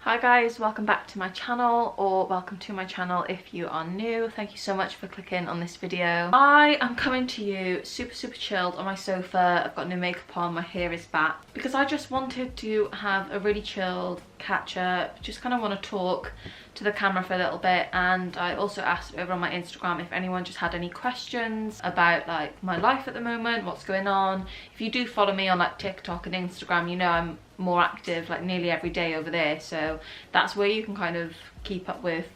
Hi guys, welcome back to my channel, or welcome to my channel if you are new. Thank you so much for clicking on this video. I am coming to you super chilled on my sofa. I've got no makeup on, my hair is back because I just wanted to have a really chilled catch up, just kind of want to talk to the camera for a little bit. And I also asked over on my Instagram if anyone just had any questions about like my life at the moment, what's going on. If you do follow me on like TikTok and Instagram, you know I'm more active like nearly every day over there, so that's where you can kind of keep up with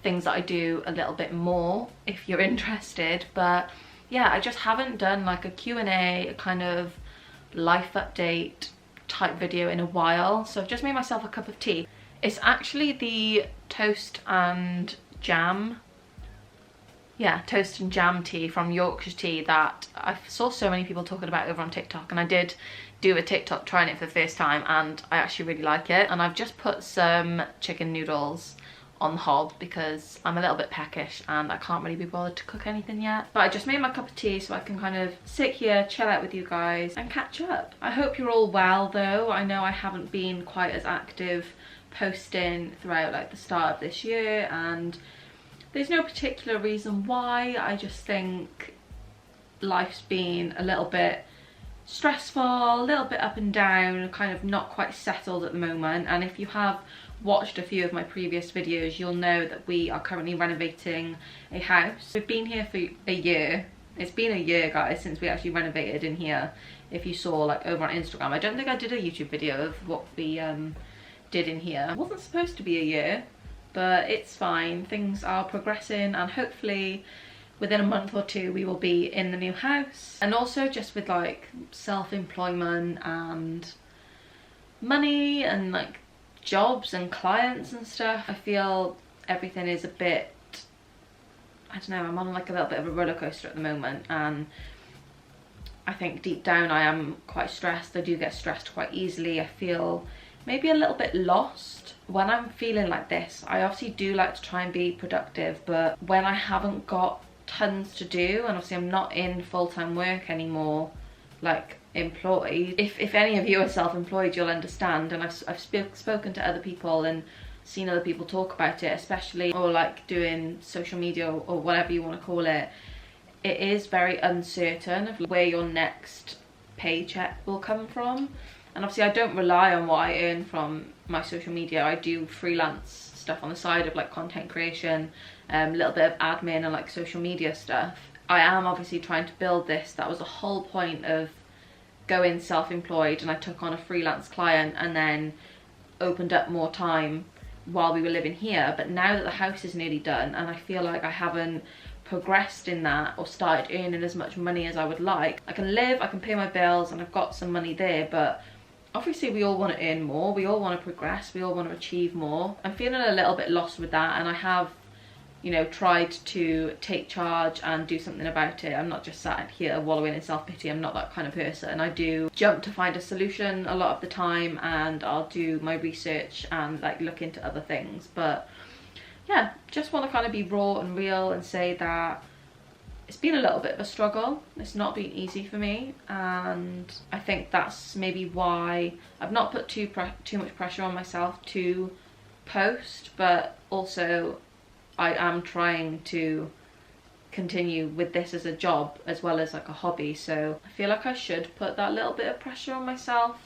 things that I do a little bit more if you're interested. But yeah, I just haven't done like a Q&A, a kind of life update type video in a while, so I've just made myself a cup of tea. It's actually the toast and jam tea from Yorkshire Tea that I saw so many people talking about over on TikTok, and I did do a TikTok trying it for the first time and I actually really like it. And I've just put some chicken noodles on the hob because I'm a little bit peckish and I can't really be bothered to cook anything yet. But I just made my cup of tea so I can kind of sit here, chill out with you guys and catch up. I hope you're all well though. I know I haven't been quite as active posting throughout like the start of this year, and there's no particular reason why. I just think life's been a little bit stressful, a little bit up and down, kind of not quite settled at the moment. And if you have watched a few of my previous videos, you'll know that we are currently renovating a house. We've been here for a year. It's been a year, guys, since we actually renovated in here. If you saw like over on Instagram, I don't think I did a YouTube video of what we did in here. It wasn't supposed to be a year, but it's fine. Things are progressing and hopefully within a month or two we will be in the new house. And also just with like self-employment and money and like jobs and clients and stuff, I feel everything is a bit, I don't know, I'm on like a little bit of a roller coaster at the moment, and I think deep down I am quite stressed. I do get stressed quite easily. I feel maybe a little bit lost when I'm feeling like this. I obviously do like to try and be productive, but when I haven't got tons to do, and obviously I'm not in full-time work anymore, like employed. If any of you are self-employed, you'll understand, and I've spoken to other people and seen other people talk about it, especially, or like doing social media or whatever you want to call it. It is very uncertain of where your next paycheck will come from. And obviously I don't rely on what I earn from my social media. I do freelance stuff on the side of like content creation, a little bit of admin and like social media stuff. I am obviously trying to build this. That was the whole point of going self-employed, and I took on a freelance client and then opened up more time while we were living here. But now that the house is nearly done and I feel like I haven't progressed in that or started earning as much money as I would like, I can live, I can pay my bills, and I've got some money there, but obviously we all want to earn more, we all want to progress, we all want to achieve more. I'm feeling a little bit lost with that, and I have, you know, tried to take charge and do something about it. I'm not just sat here wallowing in self-pity. I'm not that kind of person. I do jump to find a solution a lot of the time, and I'll do my research and like look into other things. But yeah, just want to kind of be raw and real and say that it's been a little bit of a struggle. It's not been easy for me, and I think that's maybe why I've not put too much pressure on myself to post, but also I am trying to continue with this as a job as well as like a hobby. So I feel like I should put that little bit of pressure on myself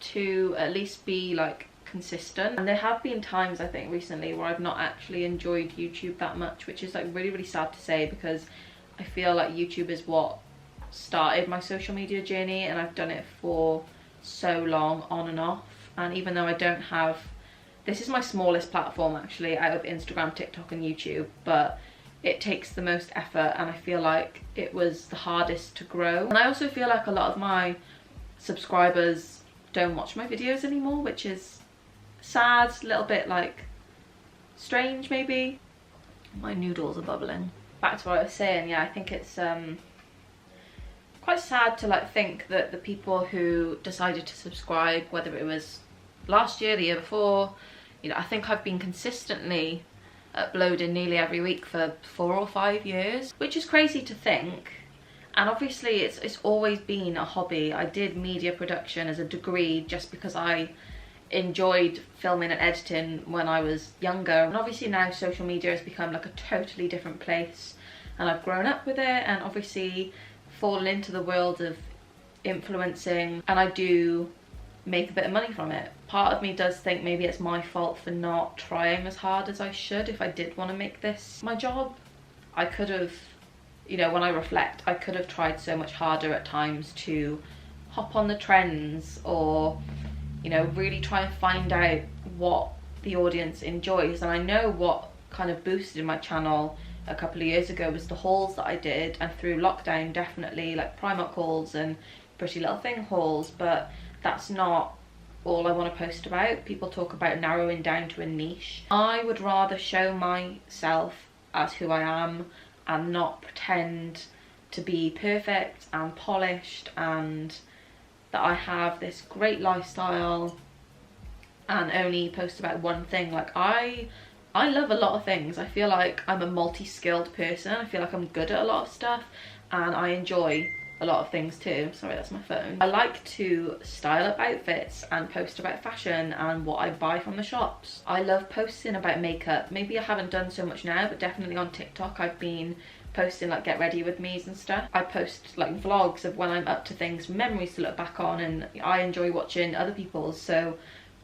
to at least be like consistent. And there have been times, I think recently, where I've not actually enjoyed YouTube that much, which is like really sad to say, because I feel like YouTube is what started my social media journey, and I've done it for so long on and off. And even though I don't have, this is my smallest platform actually out of Instagram, TikTok and YouTube, but it takes the most effort, and I feel like it was the hardest to grow. And I also feel like a lot of my subscribers don't watch my videos anymore, which is sad, a little bit like strange maybe. My noodles are bubbling. Back to what I was saying, yeah, I think it's quite sad to like think that the people who decided to subscribe, whether it was last year, the year before, you know, I think I've been consistently uploading nearly every week for 4 or 5 years, which is crazy to think. And obviously it's always been a hobby. I did media production as a degree just because I enjoyed filming and editing when I was younger, and obviously now social media has become like a totally different place, and I've grown up with it and obviously fallen into the world of influencing, and I do make a bit of money from it. Part of me does think maybe it's my fault for not trying as hard as I should. If I did want to make this my job, I could have, you know, when I reflect, I could have tried so much harder at times to hop on the trends, or, you know, really try and find out what the audience enjoys. And I know what kind of boosted my channel a couple of years ago was the hauls that I did, and through lockdown definitely, like Primark hauls and Pretty Little Thing hauls, but that's not all I want to post about. People talk about narrowing down to a niche. I would rather show myself as who I am and not pretend to be perfect and polished and that I have this great lifestyle and only post about one thing. Like I love a lot of things. I feel like I'm a multi-skilled person. I feel like I'm good at a lot of stuff and I enjoy a lot of things too. Sorry, that's my phone. I like to style up outfits and post about fashion and what I buy from the shops. I love posting about makeup. Maybe I haven't done so much now, but definitely on TikTok I've been posting like get ready with me's and stuff. I post like vlogs of when I'm up to things, memories to look back on, and I enjoy watching other people's, so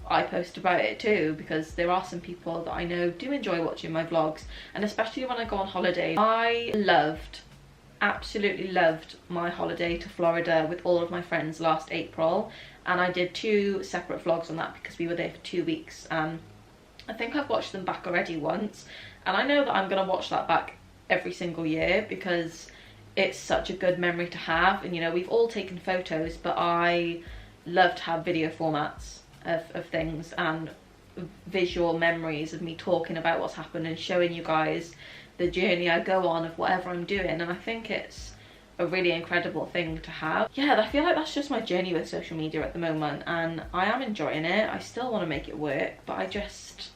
I post about it too, because there are some people that I know do enjoy watching my vlogs, and especially when I go on holiday. I absolutely loved my holiday to Florida with all of my friends last April, and I did 2 separate vlogs on that because we were there for 2 weeks, and I think I've watched them back already once, and I know that I'm gonna watch that back every single year because it's such a good memory to have. And you know, we've all taken photos, but I love to have video formats of things and visual memories of me talking about what's happened and showing you guys the journey I go on of whatever I'm doing. And I think it's a really incredible thing to have. Yeah, I feel like that's just my journey with social media at the moment, and I am enjoying it. I still want to make it work, but I just,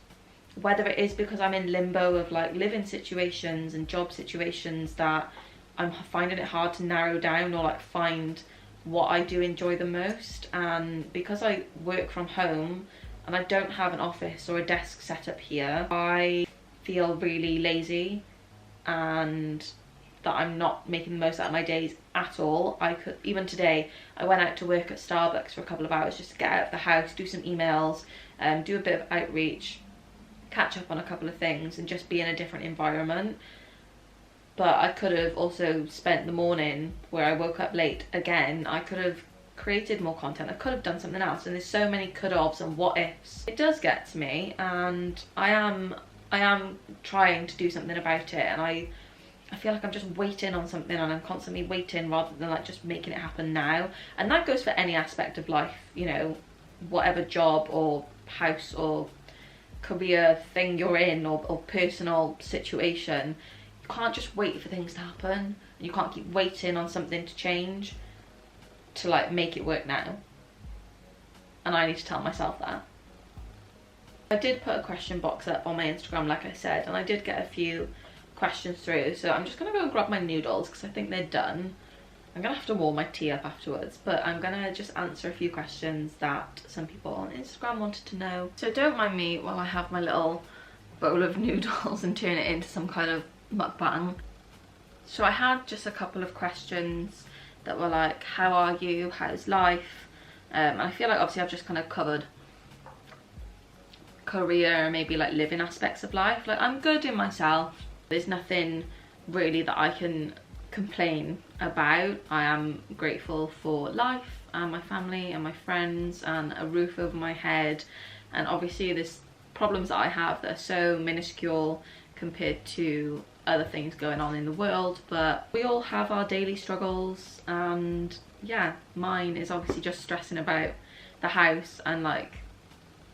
whether it is because I'm in limbo of like living situations and job situations that I'm finding it hard to narrow down or like find what I do enjoy the most, and because I work from home and I don't have an office or a desk set up here, I feel really lazy and that I'm not making the most out of my days at all. Even today, I went out to work at Starbucks for a couple of hours just to get out of the house, do some emails, do a bit of outreach, catch up on a couple of things and just be in a different environment. But I could have also spent the morning where I woke up late again. I could have created more content. I could have done something else, and there's so many could-haves and what-ifs. It does get to me, and I am trying to do something about it, and I feel like I'm just waiting on something, and I'm constantly waiting rather than like just making it happen now. And that goes for any aspect of life, you know, whatever job or house or career thing you're in, or personal situation. You can't just wait for things to happen. You can't keep waiting on something to change to like make it work now. And I need to tell myself that. I did put a question box up on my Instagram, like I said, and I did get a few questions through, so I'm just gonna go and grab my noodles because I think they're done. I'm gonna have to warm my tea up afterwards, but I'm gonna just answer a few questions that some people on Instagram wanted to know. So don't mind me while I have my little bowl of noodles and turn it into some kind of mukbang. So I had just a couple of questions that were like, how are you, how's life? And I feel like obviously I've just kind of covered career, maybe like living aspects of life. Like, I'm good in myself. There's nothing really that I can complain about. I am grateful for life and my family and my friends and a roof over my head, and obviously there's problems that I have that are so minuscule compared to other things going on in the world, but we all have our daily struggles, and yeah, mine is obviously just stressing about the house and like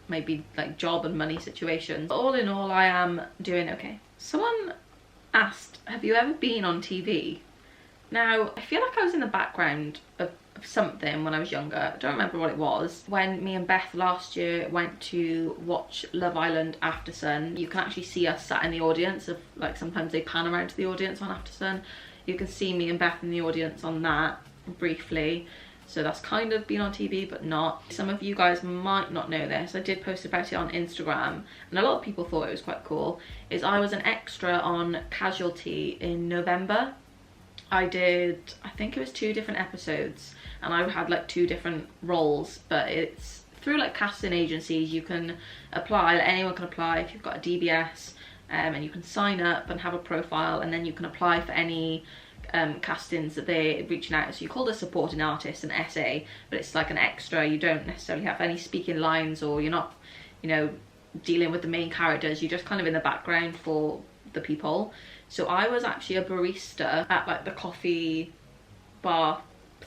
maybe like job and money situations. But all in all, I am doing okay. Someone asked, have you ever been on TV? Now, I feel like I was in the background of something when I was younger. I don't remember what it was. When me and Beth last year went to watch Love Island After Sun, you can actually see us sat in the audience. Of like, sometimes they pan around to the audience on After Sun. You can see me and Beth in the audience on that briefly. So that's kind of been on TV, but not. Some of you guys might not know this. I did post about it on Instagram, and a lot of people thought it was quite cool. Is I was an extra on Casualty in November. I did, I think it was 2 different episodes, and I had like 2 different roles, but it's through like casting agencies. You can apply, anyone can apply if you've got a DBS, and you can sign up and have a profile, and then you can apply for any castings that they're reaching out. So you call the supporting artist an SA, but it's like an extra. You don't necessarily have any speaking lines, or you're not, you know, dealing with the main characters. You're just kind of in the background for the people. So I was actually a barista at like the coffee bar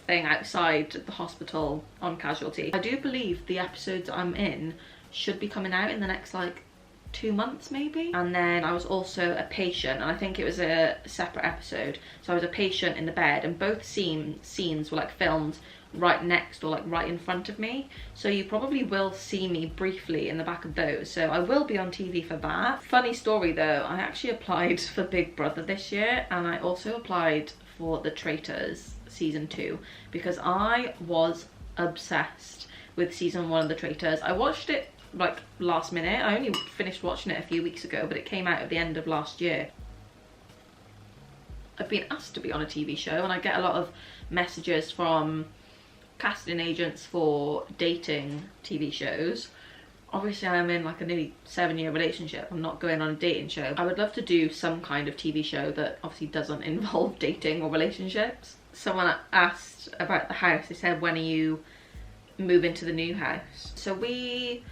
thing outside the hospital on Casualty. I do believe the episodes I'm in should be coming out in the next like 2 months maybe. And then I was also a patient, and I think it was a separate episode. So I was a patient in the bed, and both scenes were like filmed right next, or like right in front of me. So you probably will see me briefly in the back of those. So I will be on TV for that. Funny story though, I actually applied for Big Brother this year, and I also applied for The Traitors season 2 because I was obsessed with season 1 of The Traitors. I watched it like last minute. I only finished watching it a few weeks ago, but it came out at the end of last year. I've been asked to be on a TV show, and I get a lot of messages from casting agents for dating TV shows. Obviously I'm in like a nearly 7-year relationship. I'm not going on a dating show. I would love to do some kind of TV show that obviously doesn't involve dating or relationships. Someone asked about the house. They said, when are you moving to the new house? So we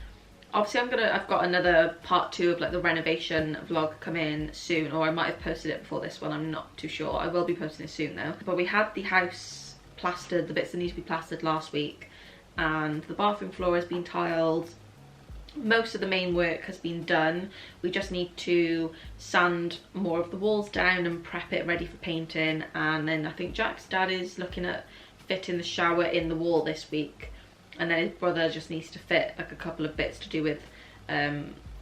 obviously I've got another part 2 of like the renovation vlog coming soon, or I might have posted it before this one, I'm not too sure. I will be posting it soon though. But we had the house plastered, the bits that need to be plastered, last week, and the bathroom floor has been tiled. Most of the main work has been done. We just need to sand more of the walls down and prep it ready for painting. And then I think Jack's dad is looking at fitting the shower in the wall this week, and then his brother just needs to fit like a couple of bits to do with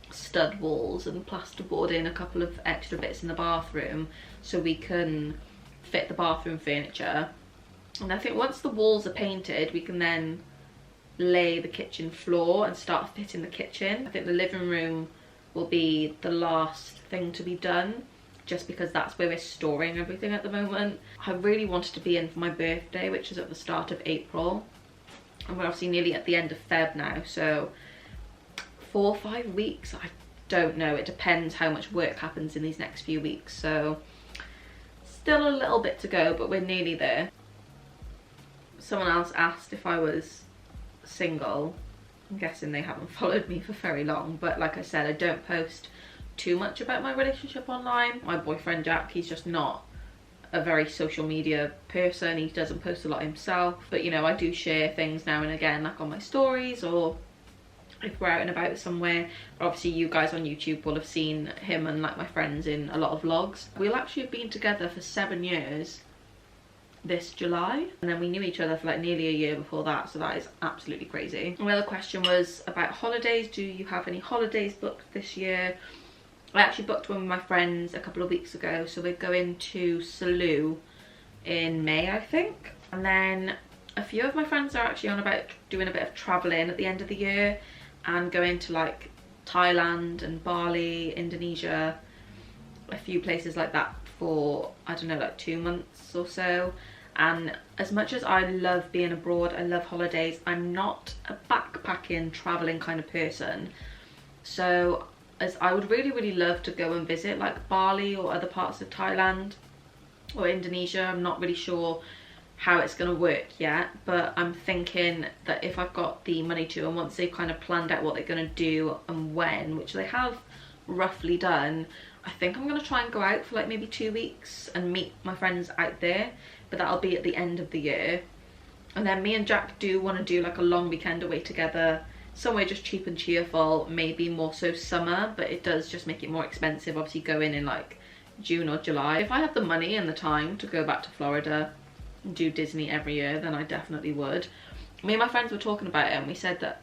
stud walls and plasterboard in a couple of extra bits in the bathroom, so we can fit the bathroom furniture. And I think once the walls are painted, we can then lay the kitchen floor and start fitting the kitchen. I think the living room will be the last thing to be done, just because that's where we're storing everything at the moment. I really wanted to be in for my birthday, which is at the start of April, and we're obviously nearly at the end of Feb now, so 4 or 5 weeks, I don't know. It depends how much work happens in these next few weeks, so still a little bit to go, but we're nearly there. Someone else asked if I was single. I'm guessing they haven't followed me for very long, but like I said, I don't post too much about my relationship online. My boyfriend Jack, he's just not a very social media person. He doesn't post a lot himself, but you know, I do share things now and again, like on my stories, or if we're out and about somewhere. Obviously you guys on YouTube will have seen him and like my friends in a lot of vlogs. We'll actually have been together for 7 years this July, and then we knew each other for like nearly a year before that, so that is absolutely crazy. My other question was about holidays. Do you have any holidays booked this year? I actually booked one with my friends a couple of weeks ago, so we're going to Salou in May, I think. And then a few of my friends are actually on about doing a bit of traveling at the end of the year and going to like Thailand and Bali, Indonesia, a few places like that for, I don't know, like 2 months or so. And as much as I love being abroad, I love holidays, I'm not a backpacking, traveling kind of person. So as I would really love to go and visit like Bali or other parts of Thailand or Indonesia. I'm not really sure how it's going to work yet, but I'm thinking that if I've got the money to, and once they've kind of planned out what they're going to do and when, which they have roughly done, I think I'm going to try and go out for like maybe 2 weeks and meet my friends out there, but that'll be at the end of the year. And then me and Jack do want to do like a long weekend away together, somewhere just cheap and cheerful, maybe more so summer, but it does just make it more expensive obviously going in like June or July. If I had the money and the time to go back to Florida and do Disney every year, then I definitely would. Me and my friends were talking about it, and we said that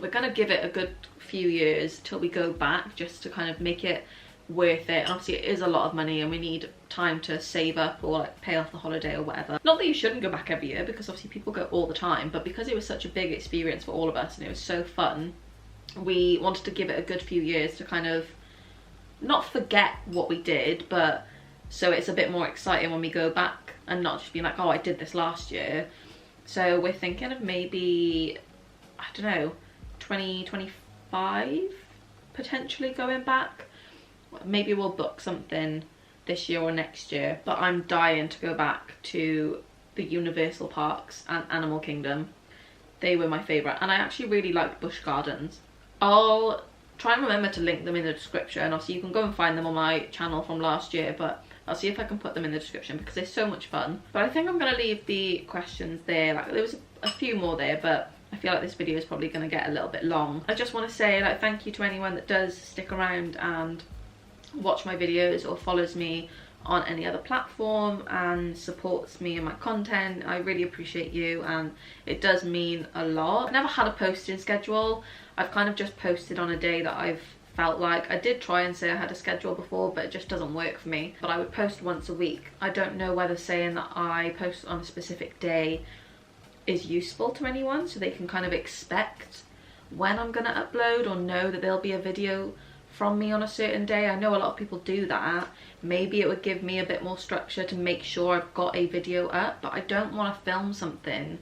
we're going to give it a good few years till we go back, just to kind of make it worth it. And obviously it is a lot of money and we need time to save up or like pay off the holiday or whatever. Not that you shouldn't go back every year, because obviously people go all the time, but because it was such a big experience for all of us and it was so fun, we wanted to give it a good few years to kind of not forget what we did, but so it's a bit more exciting when we go back and not just being like, oh, I did this last year. So we're thinking of maybe, I don't know, 2025 potentially going back. Maybe we'll book something this year or next year, but I'm dying to go back to the Universal Parks and Animal Kingdom. They were my favourite, and I actually really liked Busch Gardens. I'll try and remember to link them in the description. Obviously you can go and find them on my channel from last year, but I'll see if I can put them in the description because they're so much fun. But I think I'm going to leave the questions there. Like, there was a few more there, but I feel like this video is probably going to get a little bit long. I just want to say, like, thank you to anyone that does stick around and watch my videos or follows me on any other platform and supports me and my content. I really appreciate you, and it does mean a lot. I've never had a posting schedule. I've kind of just posted on a day that I've felt like. I did try and say I had a schedule before, but it just doesn't work for me. But I would post once a week. I don't know whether saying that I post on a specific day is useful to anyone, so they can kind of expect when I'm gonna upload or know that there'll be a video from me on a certain day. I know a lot of people do that. Maybe it would give me a bit more structure to make sure I've got a video up, but I don't want to film something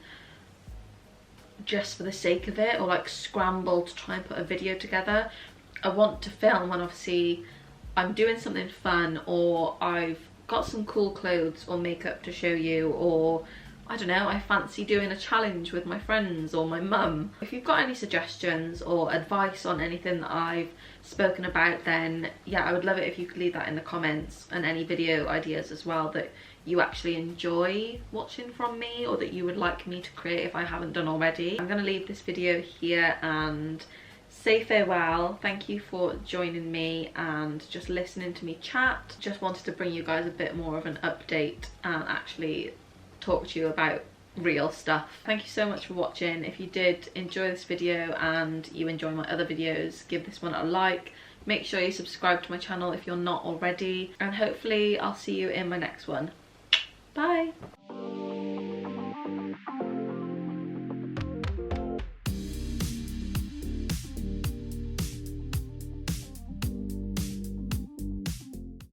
just for the sake of it or like scramble to try and put a video together. I want to film when obviously I'm doing something fun, or I've got some cool clothes or makeup to show you, or I don't know, I fancy doing a challenge with my friends or my mum. If you've got any suggestions or advice on anything that I've spoken about, then yeah, I would love it if you could leave that in the comments, and any video ideas as well that you actually enjoy watching from me or that you would like me to create if I haven't done already. I'm gonna leave this video here and say farewell. Thank you for joining me and just listening to me chat. Just wanted to bring you guys a bit more of an update and actually talk to you about real stuff. Thank you so much for watching. If you did enjoy this video and you enjoy my other videos, give this one a like. Make sure you subscribe to my channel if you're not already, and hopefully I'll see you in my next one. Bye!